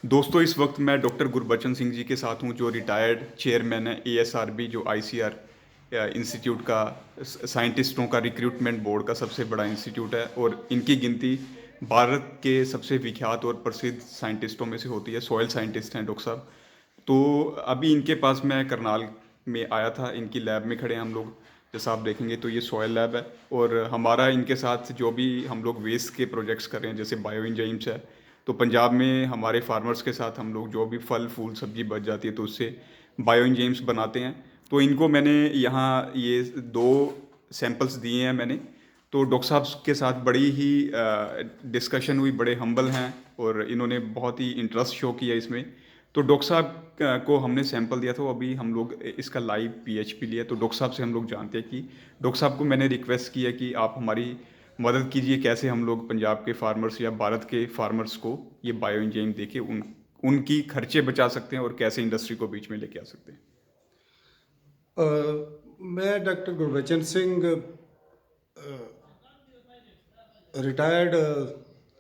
दोस्तों इस वक्त मैं डॉक्टर गुरबचन सिंह जी के साथ हूँ जो रिटायर्ड चेयरमैन है एएसआरबी जो आईसीआर इंस्टीट्यूट का साइंटिस्टों का रिक्रूटमेंट बोर्ड का सबसे बड़ा इंस्टीट्यूट है और इनकी गिनती भारत के सबसे विख्यात और प्रसिद्ध साइंटिस्टों में से होती है। सॉयल साइंटिस्ट हैं डॉक्टर साहब। तो अभी इनके पास मैं करनाल में आया था, इनकी लैब में खड़े हैं हम लोग। जैसा आप देखेंगे तो ये सॉयल लैब है और हमारा इनके साथ जो भी हम लोग वेस्ट के प्रोजेक्ट्स कर रहे हैं जैसे बायो इंजाइम्स है। तो पंजाब में हमारे फार्मर्स के साथ हम लोग जो भी फल फूल सब्जी बच जाती है तो उससे बायो इंजाइम्स बनाते हैं। तो इनको मैंने यहाँ ये दो सैंपल्स दिए हैं मैंने। तो डॉक्टर साहब के साथ बड़ी ही डिस्कशन हुई, बड़े हम्बल हैं और इन्होंने बहुत ही इंटरेस्ट शो किया इसमें। तो डॉक्टर साहब को हमने सैंपल दिया था, अभी हम लोग इसका लाइव पीएचपी लिया। तो डॉक्टर साहब से हम लोग जानते हैं कि डॉक्टर साहब को मैंने रिक्वेस्ट किया कि आप हमारी मदद कीजिए, कैसे हम लोग पंजाब के फार्मर्स या भारत के फार्मर्स को ये बायो इंजीनियरिंग देके उनकी खर्चे बचा सकते हैं और कैसे इंडस्ट्री को बीच में लेके आ सकते हैं। मैं doctor Gurbachan Singh retired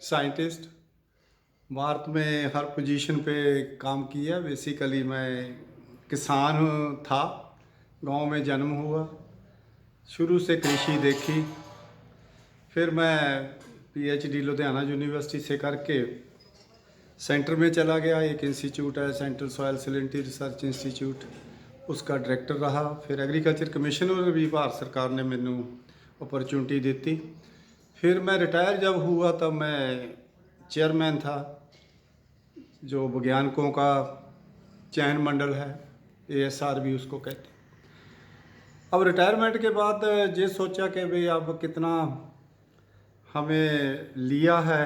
scientist Bharat में हर पोजीशन पे काम किया। बेसिकली मैं किसान था, गांव में जन्म हुआ, शुरू से कृषि देखी। फिर मैं पीएचडी लुधियाना यूनिवर्सिटी से करके सेंटर में चला गया। एक इंस्टीट्यूट है central soil salinity research institute, उसका डायरेक्टर रहा। फिर एग्रीकल्चर कमिश्नर भी भारत सरकार ने मैनू अपॉर्चुनिटी दी। फिर मैं रिटायर जब हुआ तब मैं चेयरमैन था जो वैज्ञानिकों का चयन मंडल है, एएसआर भी उसको कहते हैं। अब रिटायरमेंट के बाद ये सोचा कि भाई अब कितना हमें लिया है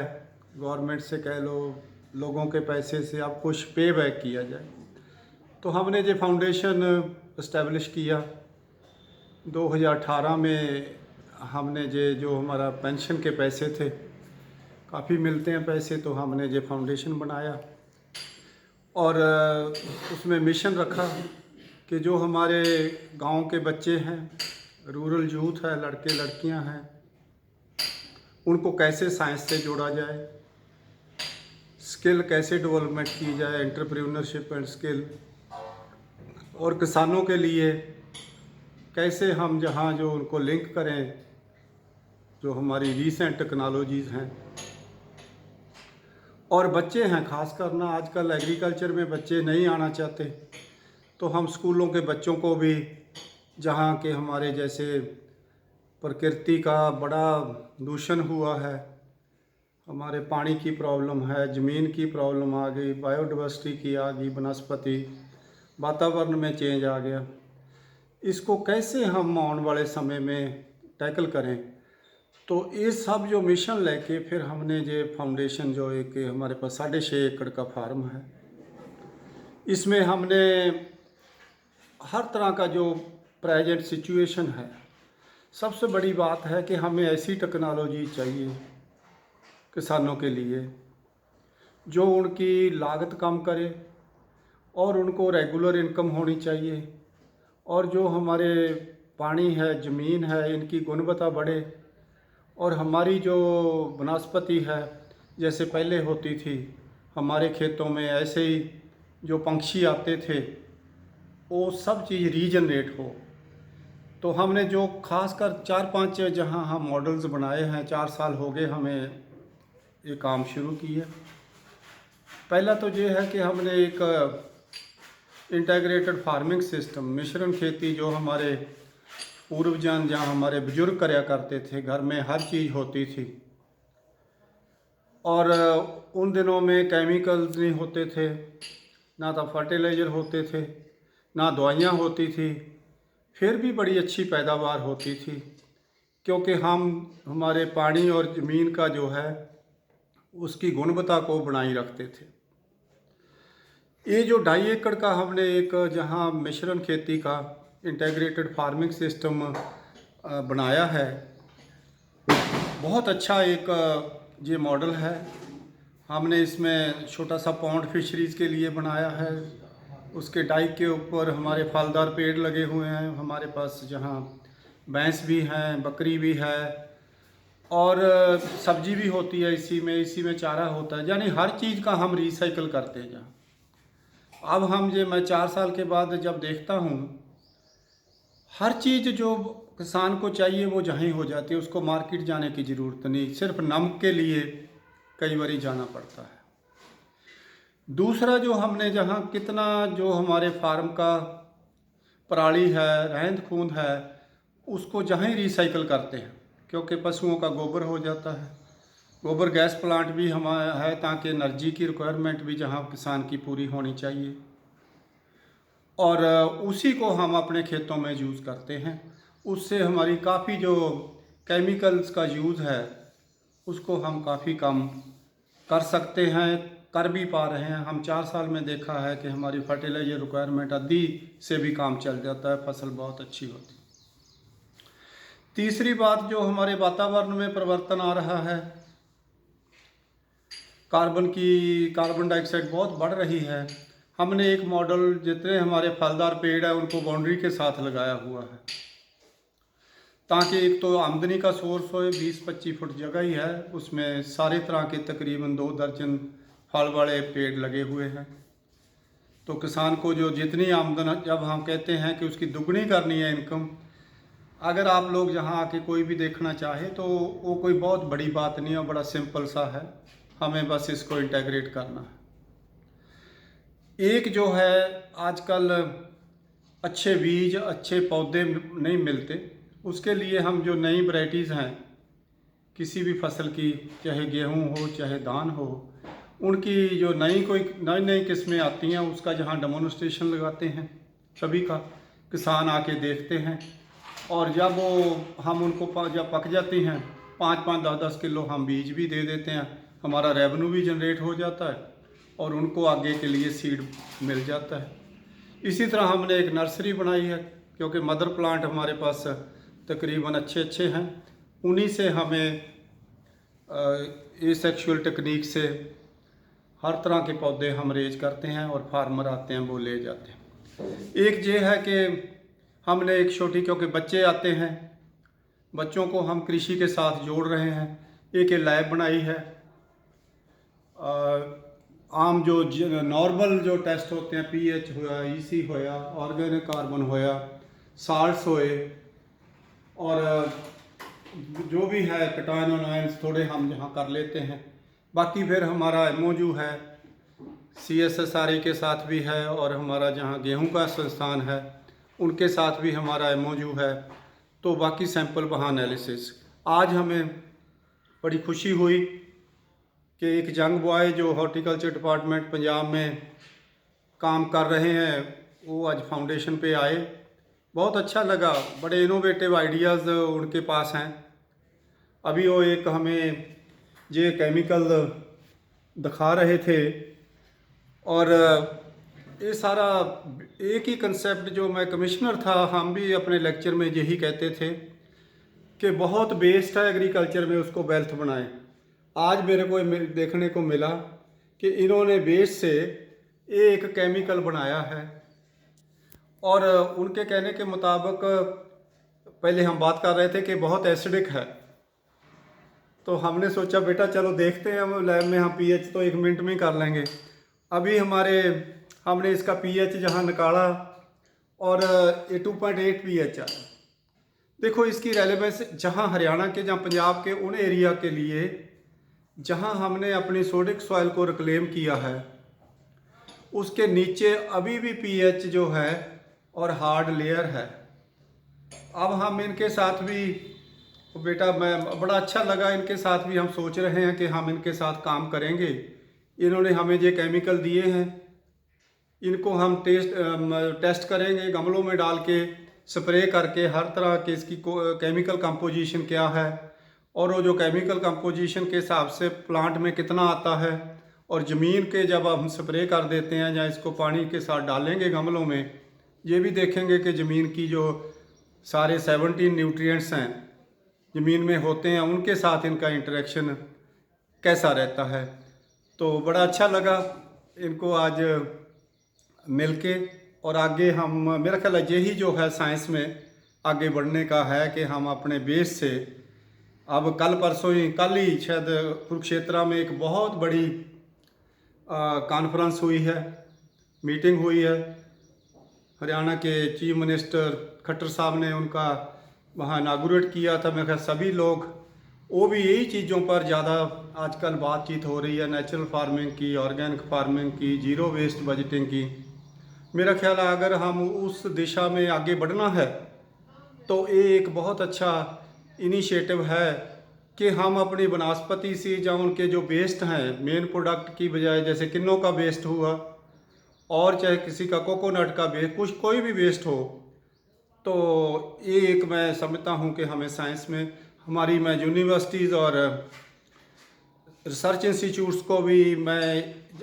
गवर्नमेंट से, कह लो लोगों के पैसे से, अब कुछ पे बैक किया जाए। तो हमने ये फाउंडेशन इस्टेब्लिश किया 2018 में। हमने ये जो हमारा पेंशन के पैसे थे, काफ़ी मिलते हैं पैसे, तो हमने ये फाउंडेशन बनाया और उसमें मिशन रखा कि जो हमारे गांव के बच्चे हैं, रूरल यूथ है, लड़के लड़कियां हैं, उनको कैसे साइंस से जोड़ा जाए, स्किल कैसे डेवलपमेंट की जाए, एंटरप्रेन्योरशिप एंड स्किल, और किसानों के लिए कैसे हम जहाँ जो उनको लिंक करें जो हमारी रीसेंट टेक्नोलॉजीज़ हैं। और बच्चे हैं खास करना, आजकल एग्रीकल्चर में बच्चे नहीं आना चाहते, तो हम स्कूलों के बच्चों को भी, जहाँ के हमारे जैसे प्रकृति का बड़ा दूषण हुआ है, हमारे पानी की प्रॉब्लम है, ज़मीन की प्रॉब्लम आ गई, बायोडाइवर्सिटी की आ गई, वनस्पति वातावरण में चेंज आ गया, इसको कैसे हम आने वाले समय में टैकल करें। तो ये सब जो मिशन लेके फिर हमने ये फाउंडेशन जो एक हमारे पास 6.5 एकड़ का फार्म है, इसमें हमने हर तरह का जो प्रेजेंट सिचुएशन है, सबसे बड़ी बात है कि हमें ऐसी टेक्नोलॉजी चाहिए किसानों के लिए जो उनकी लागत कम करे और उनको रेगुलर इनकम होनी चाहिए, और जो हमारे पानी है, ज़मीन है, इनकी गुणवत्ता बढ़े, और हमारी जो वनस्पति है जैसे पहले होती थी हमारे खेतों में, ऐसे ही जो पंछी आते थे वो सब चीज़ रीजनरेट हो। तो हमने जो खासकर 4-5 जहाँ हम मॉडल्स बनाए हैं, 4 साल हो गए हमें ये काम शुरू किया। पहला तो ये है कि हमने एक इंटीग्रेटेड फार्मिंग सिस्टम, मिश्रण खेती, जो हमारे पूर्वजन जहाँ हमारे बुजुर्ग करया करते थे, घर में हर चीज़ होती थी और उन दिनों में केमिकल्स नहीं होते थे, ना तो फर्टिलाइज़र होते थे, ना दवाइयाँ होती थी, फिर भी बड़ी अच्छी पैदावार होती थी क्योंकि हम हमारे पानी और ज़मीन का जो है उसकी गुणवत्ता को बनाए रखते थे। ये जो 2.5 एकड़ का हमने एक जहाँ मिश्रण खेती का इंटीग्रेटेड फार्मिंग सिस्टम बनाया है, बहुत अच्छा एक ये मॉडल है। हमने इसमें छोटा सा पॉन्ड फिशरीज़ के लिए बनाया है, उसके डाइक के ऊपर हमारे फलदार पेड़ लगे हुए हैं। हमारे पास जहाँ भैंस भी हैं, बकरी भी है, और सब्जी भी होती है इसी में चारा होता है, यानी हर चीज़ का हम रिसाइकल करते हैं जहाँ। अब मैं 4 साल के बाद जब देखता हूँ, हर चीज़ जो किसान को चाहिए वो जहाँ ही हो जाती है, उसको मार्केट जाने की ज़रूरत नहीं, सिर्फ नमक के लिए कई बारी जाना पड़ता है। दूसरा जो हमने जहाँ कितना जो हमारे फार्म का पराली है, रहंद खूंद है, उसको जहाँ ही रिसाइकल करते हैं, क्योंकि पशुओं का गोबर हो जाता है। गोबर गैस प्लांट भी हमारा है, ताकि एनर्जी की रिक्वायरमेंट भी जहाँ किसान की पूरी होनी चाहिए, और उसी को हम अपने खेतों में यूज़ करते हैं। उससे हमारी काफ़ी जो केमिकल्स का यूज़ है उसको हम काफ़ी कम कर सकते हैं, कर भी पा रहे हैं। हम 4 साल में देखा है कि हमारी फर्टिलाइजर रिक्वायरमेंट आधी से भी काम चल जाता है, फसल बहुत अच्छी होती है। तीसरी बात, जो हमारे वातावरण में परिवर्तन आ रहा है, कार्बन डाइऑक्साइड बहुत बढ़ रही है। हमने एक मॉडल, जितने हमारे फलदार पेड़ है उनको बाउंड्री के साथ लगाया हुआ है, ताकि एक तो आमदनी का सोर्स हो। 20-25 फुट जगह ही है, उसमें सारे तरह के तकरीबन 2 दर्जन फल वाले पेड़ लगे हुए हैं। तो किसान को जो जितनी आमदन, जब हम कहते हैं कि उसकी दुगनी करनी है इनकम, अगर आप लोग जहाँ आके कोई भी देखना चाहे तो वो कोई बहुत बड़ी बात नहीं है, बड़ा सिंपल सा है। हमें बस इसको इंटेग्रेट करना है। एक जो है, आजकल अच्छे बीज, अच्छे पौधे नहीं मिलते, उसके लिए हम जो नई वैरायटीज़ हैं किसी भी फसल की, चाहे गेहूं हो चाहे धान हो, उनकी जो नई नई किस्में आती हैं, उसका जहां डेमोन्स्ट्रेशन लगाते हैं सभी का, किसान आके देखते हैं, और जब वो हम उनको जब पक जाती हैं 5-5, 10-10 किलो हम बीज भी दे देते हैं। हमारा रेवेन्यू भी जनरेट हो जाता है और उनको आगे के लिए सीड मिल जाता है। इसी तरह हमने एक नर्सरी बनाई है, क्योंकि मदर प्लांट हमारे पास तकरीबन अच्छे हैं। उन्हीं से हमें एसेक्सुअल टेक्निक से हर तरह के पौधे हम रेज करते हैं, और फार्मर आते हैं वो ले जाते हैं। एक ये है कि हमने एक छोटी, क्योंकि बच्चे आते हैं, बच्चों को हम कृषि के साथ जोड़ रहे हैं। एक लैब बनाई है, आम जो नॉर्मल जो टेस्ट होते हैं, पीएच होया, ईसी होया, ऑर्गेनिक कार्बन होया, साल्ट्स होए, और जो भी है कटाइन और आयंस थोड़े हम यहाँ कर लेते हैं। बाकी फिर हमारा एमओयू है, CSSRA के साथ भी है, और हमारा जहाँ गेहूं का संस्थान है उनके साथ भी हमारा एमओयू है। तो बाकी सैंपल वहाँ एनालिसिस। आज हमें बड़ी खुशी हुई कि एक यंग बॉय जो हॉर्टिकल्चर डिपार्टमेंट पंजाब में काम कर रहे हैं, वो आज फाउंडेशन पे आए। बहुत अच्छा लगा, बड़े इनोवेटिव आइडियाज़ उनके पास हैं। अभी वो एक हमें ये केमिकल दिखा रहे थे, और ये सारा एक ही कंसेप्ट, जो मैं कमिश्नर था, हम भी अपने लेक्चर में यही कहते थे कि बहुत बेस्ट है एग्रीकल्चर में, उसको वेल्थ बनाएं। आज मेरे को देखने को मिला कि इन्होंने बेस से एक केमिकल बनाया है, और उनके कहने के मुताबिक, पहले हम बात कर रहे थे कि बहुत एसिडिक है, तो हमने सोचा बेटा चलो देखते हैं, हम लैब में हम पीएच तो 1 मिनट में कर लेंगे। अभी हमने इसका पीएच जहाँ निकाला, और ये 2.8 पीएच आया। देखो इसकी रेलेवेंस, जहाँ हरियाणा के, जहाँ पंजाब के उन एरिया के लिए जहाँ हमने अपनी सोडिक सॉइल को रिक्लेम किया है, उसके नीचे अभी भी पीएच जो है और हार्ड लेयर है। अब हम इनके साथ भी, बेटा मैं बड़ा अच्छा लगा, इनके साथ भी हम सोच रहे हैं कि हम इनके साथ काम करेंगे। इन्होंने हमें ये केमिकल दिए हैं, इनको हम टेस्ट करेंगे, गमलों में डाल के स्प्रे करके, हर तरह के इसकी केमिकल कंपोजिशन क्या है, और वो जो केमिकल कंपोजिशन के हिसाब से प्लांट में कितना आता है, और ज़मीन के जब हम स्प्रे कर देते हैं या इसको पानी के साथ डालेंगे गमलों में, ये भी देखेंगे कि ज़मीन की जो सारे 17 न्यूट्रिएंट्स हैं ज़मीन में होते हैं, उनके साथ इनका इंटरेक्शन कैसा रहता है। तो बड़ा अच्छा लगा इनको आज मिलके, और आगे हम, मेरा ख्याल है यही जो है साइंस में आगे बढ़ने का है, कि हम अपने बेस से अब कल ही शायद कुरुक्षेत्र में एक बहुत बड़ी कॉन्फ्रेंस हुई है, मीटिंग हुई है। हरियाणा के चीफ मिनिस्टर खट्टर साहब ने उनका वहाँ इनागुरेट किया था। मैं ख्याल सभी लोग वो भी यही चीज़ों पर ज़्यादा आजकल बातचीत हो रही है, नेचुरल फार्मिंग की, ऑर्गेनिक फार्मिंग की, जीरो वेस्ट बजटिंग की। मेरा ख्याल है अगर हम उस दिशा में आगे बढ़ना है तो ये एक बहुत अच्छा इनिशिएटिव है कि हम अपनी वनस्पति से या उनके जो वेस्ट हैं मेन प्रोडक्ट की बजाय, जैसे किन्नों का वेस्ट हुआ और चाहे किसी का कोकोनट का वेस्ट, कुछ कोई भी वेस्ट हो, तो ये एक मैं समझता हूँ कि हमें साइंस में हमारी मैं यूनिवर्सिटीज़ और रिसर्च इंस्टीट्यूट्स को भी मैं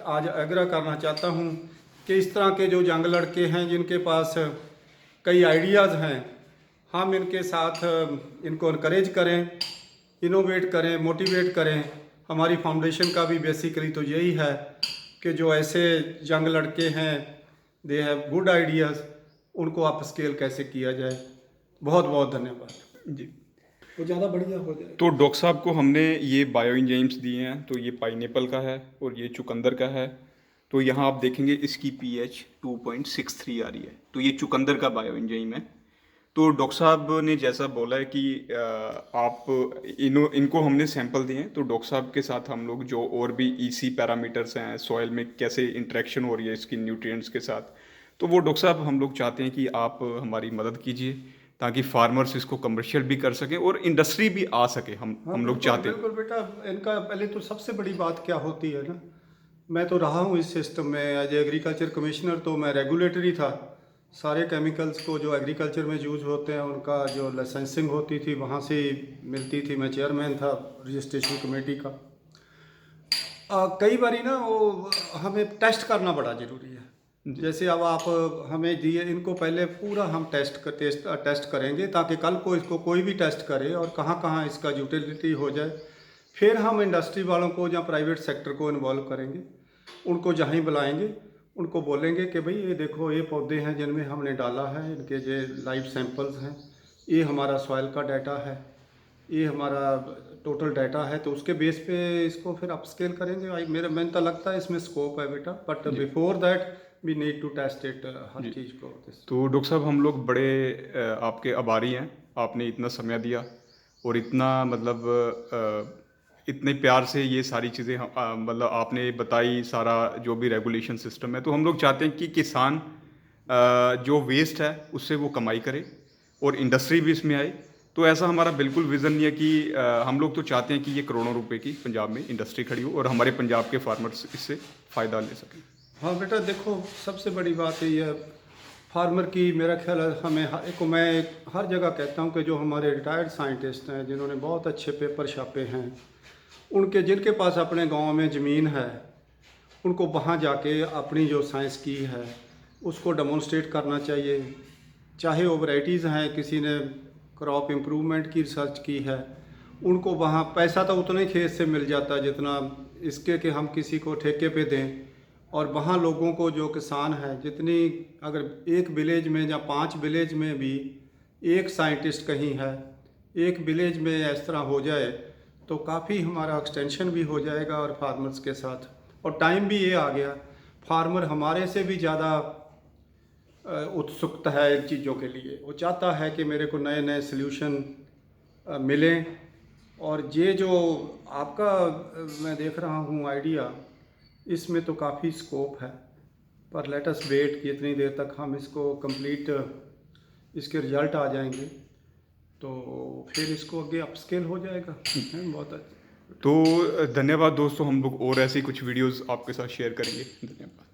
आज आग्रह करना चाहता हूँ कि इस तरह के जो यंग लड़के हैं जिनके पास कई आइडियाज़ हैं, हम इनके साथ इनको इनकरेज करें, इनोवेट करें, मोटिवेट करें। हमारी फाउंडेशन का भी बेसिकली तो यही है कि जो ऐसे यंग लड़के हैं, दे हैव गुड आइडियाज़, उनको अप स्केल कैसे किया जाए। बहुत बहुत धन्यवाद जी। वो ज़्यादा बढ़िया हो जाए। तो डॉक्टर साहब को हमने ये बायो एंजाइम्स दिए हैं, तो ये पाइनएप्पल का है और ये चुकंदर का है। तो यहाँ आप देखेंगे इसकी pH 2.63 आ रही है, तो ये चुकंदर का बायो एंजाइम है। तो डॉक्टर साहब ने जैसा बोला है कि आप इनको हमने सैंपल दिए हैं, तो डॉक्टर साहब के साथ हम लोग जो और भी ईसी पैरामीटर्स हैं, सॉइल में कैसे इंटरेक्शन हो रही है इसकी न्यूट्रिएंट्स के साथ, तो वो डॉक्टर साहब हम लोग चाहते हैं कि आप हमारी मदद कीजिए ताकि फार्मर्स इसको कमर्शियल भी कर सकें और इंडस्ट्री भी आ सके। हम लोग चाहते हैं। बिल्कुल बेटा, इनका पहले तो सबसे बड़ी बात क्या होती है ना, मैं तो रहा हूँ इस सिस्टम में एज एग्रीकल्चर कमिश्नर, तो मैं रेगुलेटरी था। सारे केमिकल्स को जो एग्रीकल्चर में यूज होते हैं उनका जो लाइसेंसिंग होती थी वहाँ से मिलती थी। मैं चेयरमैन था रजिस्ट्रेशन कमेटी का। कई बारी ना वो हमें टेस्ट करना बड़ा ज़रूरी है। जैसे अब आप हमें दिए, इनको पहले पूरा हम टेस्ट करेंगे ताकि कल को इसको कोई भी टेस्ट करे और कहाँ कहाँ इसका यूटिलिटी हो जाए। फिर हम इंडस्ट्री वालों को या प्राइवेट सेक्टर को इन्वॉल्व करेंगे, उनको जहाँ ही बुलाएंगे, उनको बोलेंगे कि भाई ये देखो ये पौधे हैं जिनमें हमने डाला है, इनके जो लाइव सैंपल्स हैं, ये हमारा सॉइल का डाटा है, ये हमारा टोटल डाटा है, तो उसके बेस पे इसको फिर अपस्केल करेंगे। मैंने तो लगता है इसमें स्कोप है बेटा, but before that we need to test it हर चीज़ को। तो डॉक्टर साहब हम लोग बड़े आपके आभारी हैं, आपने इतना समय दिया और इतना मतलब इतने प्यार से ये सारी चीज़ें मतलब आपने बताई, सारा जो भी रेगुलेशन सिस्टम है। तो हम लोग चाहते हैं कि किसान जो वेस्ट है उससे वो कमाई करे और इंडस्ट्री भी इसमें आए। तो ऐसा हमारा बिल्कुल विज़न नहीं है कि हम लोग तो चाहते हैं कि ये करोड़ों रुपए की पंजाब में इंडस्ट्री खड़ी हो और हमारे पंजाब के फार्मर्स इससे फ़ायदा ले सकें। हाँ बेटा देखो, सबसे बड़ी बात यही है फार्मर की। मेरा ख्याल है मैं हर जगह कहता हूँ कि जो हमारे रिटायर्ड साइंटिस्ट हैं जिन्होंने बहुत अच्छे पेपर छापे हैं, जिनके पास अपने गांव में ज़मीन है, उनको वहाँ जाके अपनी जो साइंस की है उसको डेमोन्स्ट्रेट करना चाहिए। चाहे वो वैराइटीज़ हैं, किसी ने क्रॉप इम्प्रूवमेंट की रिसर्च की है, उनको वहाँ पैसा तो उतने खेत से मिल जाता है जितना इसके कि हम किसी को ठेके पे दें। और वहाँ लोगों को जो किसान है, जितनी अगर एक विलेज में या 5 विलेज में भी एक साइंटिस्ट कहीं है, एक विलेज में इस तरह हो जाए तो काफ़ी हमारा एक्सटेंशन भी हो जाएगा और फार्मर्स के साथ। और टाइम भी ये आ गया, फार्मर हमारे से भी ज़्यादा उत्सुकता है इन चीज़ों के लिए। वो चाहता है कि मेरे को नए नए सल्यूशन मिलें। और ये जो आपका मैं देख रहा हूँ आइडिया, इसमें तो काफ़ी स्कोप है, पर लेट अस वेट कि इतनी देर तक हम इसको कंप्लीट इसके रिजल्ट आ जाएंगे तो फिर इसको आगे अपस्केल हो जाएगा। बहुत अच्छा। तो धन्यवाद दोस्तों, हम लोग और ऐसी कुछ वीडियोस आपके साथ शेयर करेंगे। धन्यवाद।